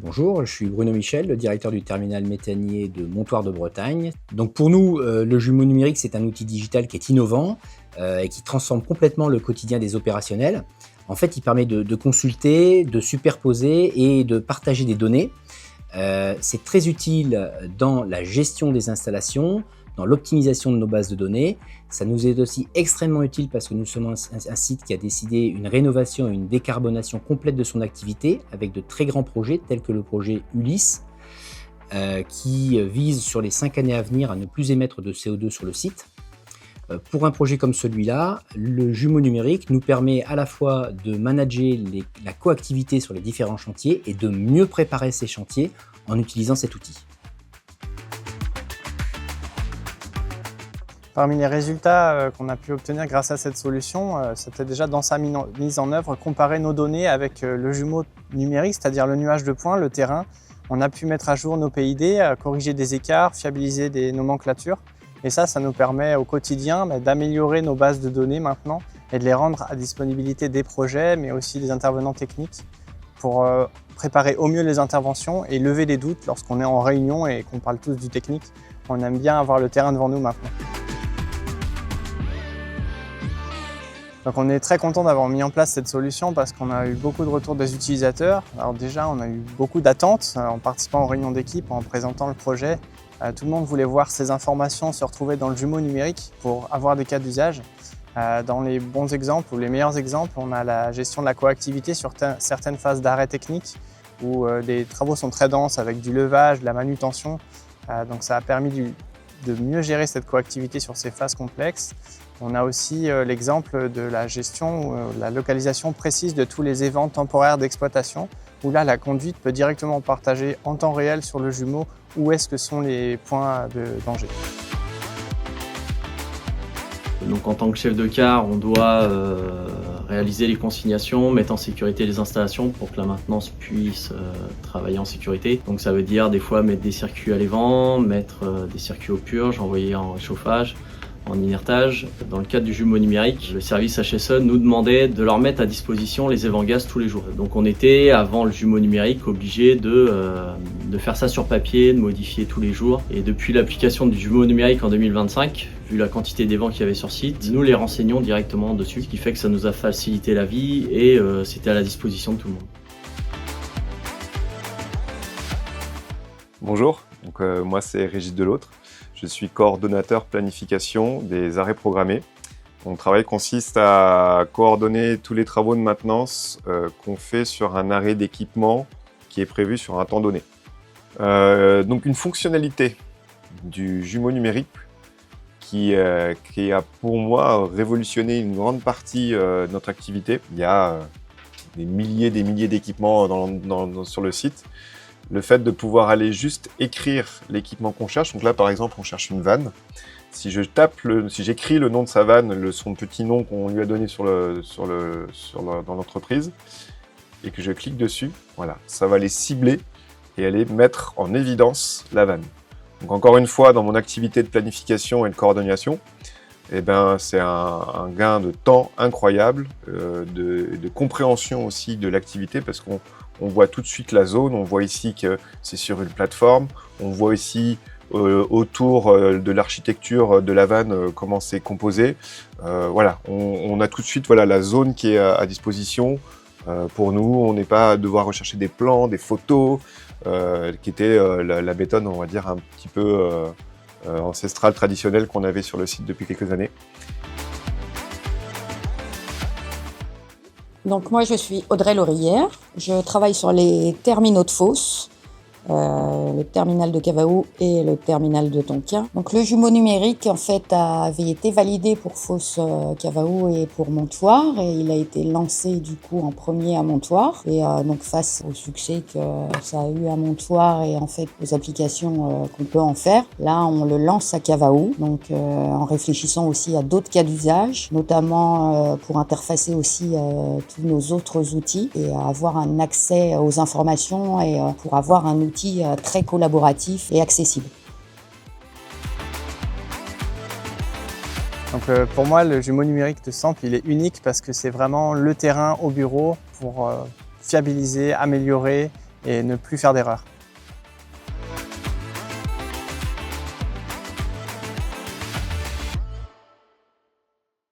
Bonjour, je suis Bruno Michel, le directeur du terminal méthanier de Montoire de Bretagne. Donc pour nous, le jumeau numérique, c'est un outil digital qui est innovant et qui transforme complètement le quotidien des opérationnels. En fait, il permet de consulter, de superposer et de partager des données. C'est très utile dans la gestion des installations, dans l'optimisation de nos bases de données. Ça nous est aussi extrêmement utile parce que nous sommes un site qui a décidé une rénovation et une décarbonation complète de son activité avec de très grands projets tels que le projet Ulysse qui vise sur les 5 années à venir à ne plus émettre de CO2 sur le site. Pour un projet comme celui-là, le jumeau numérique nous permet à la fois de manager la coactivité sur les différents chantiers et de mieux préparer ces chantiers en utilisant cet outil. Parmi les résultats qu'on a pu obtenir grâce à cette solution, c'était déjà dans sa mise en œuvre, comparer nos données avec le jumeau numérique, c'est-à-dire le nuage de points, le terrain. On a pu mettre à jour nos PID, corriger des écarts, fiabiliser des nomenclatures. Et ça nous permet au quotidien d'améliorer nos bases de données maintenant et de les rendre à disponibilité des projets, mais aussi des intervenants techniques pour préparer au mieux les interventions et lever les doutes lorsqu'on est en réunion et qu'on parle tous du technique. On aime bien avoir le terrain devant nous maintenant. Donc on est très content d'avoir mis en place cette solution parce qu'on a eu beaucoup de retours des utilisateurs. Alors déjà, on a eu beaucoup d'attentes en participant aux réunions d'équipe, en présentant le projet. Tout le monde voulait voir ces informations se retrouver dans le jumeau numérique pour avoir des cas d'usage. Dans les bons exemples ou les meilleurs exemples, on a la gestion de la coactivité sur certaines phases d'arrêt technique où des travaux sont très denses avec du levage, de la manutention. Donc ça a permis de mieux gérer cette coactivité sur ces phases complexes. On a aussi l'exemple de la gestion, la localisation précise de tous les évents temporaires d'exploitation, où là, la conduite peut directement partager en temps réel sur le jumeau où est-ce que sont les points de danger. Donc en tant que chef de car, on doit réaliser les consignations, mettre en sécurité les installations pour que la maintenance puisse travailler en sécurité. Donc ça veut dire des fois mettre des circuits à l'évent, mettre des circuits aux purges, envoyer en réchauffage, en inertage. Dans le cadre du jumeau numérique, le service HSE nous demandait de leur mettre à disposition les évents gaz tous les jours. Donc on était, avant le jumeau numérique, obligé de faire ça sur papier, de modifier tous les jours. Et depuis l'application du jumeau numérique en 2025, vu la quantité d'évents qu'il y avait sur site, nous les renseignons directement dessus, ce qui fait que ça nous a facilité la vie et c'était à la disposition de tout le monde. Bonjour, moi c'est Régis Delautre. Je suis coordonnateur planification des arrêts programmés. Mon travail consiste à coordonner tous les travaux de maintenance qu'on fait sur un arrêt d'équipement qui est prévu sur un temps donné. Donc une fonctionnalité du jumeau numérique qui a pour moi révolutionné une grande partie de notre activité. Il y a des milliers d'équipements sur le site. Le fait de pouvoir aller juste écrire l'équipement qu'on cherche, donc là par exemple on cherche une vanne, si j'écris le nom de sa vanne, son petit nom qu'on lui a donné dans l'entreprise, et que je clique dessus, voilà, ça va les cibler et aller mettre en évidence la vanne. Donc encore une fois, dans mon activité de planification et de coordination, c'est un gain de temps incroyable, de compréhension aussi de l'activité parce qu'on voit tout de suite la zone, on voit ici que c'est sur une plateforme, on voit ici autour de l'architecture de la vanne comment c'est composé. Voilà, on a tout de suite la zone qui est à disposition pour nous. On n'est pas à devoir rechercher des plans, des photos, qui était la méthode, on va dire, un petit peu ancestrale, traditionnelle qu'on avait sur le site depuis quelques années. Donc moi je suis Audrey Laurière, je travaille sur les terminaux de fosse, le terminal de Cavaou et le terminal de Tonquin. Donc le jumeau numérique en fait avait été validé pour fosse Cavaou et pour Montoire et il a été lancé du coup en premier à Montoire et donc face au succès que ça a eu à Montoire et en fait aux applications qu'on peut en faire, là on le lance à Cavaou donc en réfléchissant aussi à d'autres cas d'usage, notamment pour interfacer aussi tous nos autres outils et avoir un accès aux informations et pour avoir un outil très collaboratif et accessible. Donc pour moi, le jumeau numérique de Sample, il est unique parce que c'est vraiment le terrain au bureau pour fiabiliser, améliorer et ne plus faire d'erreurs.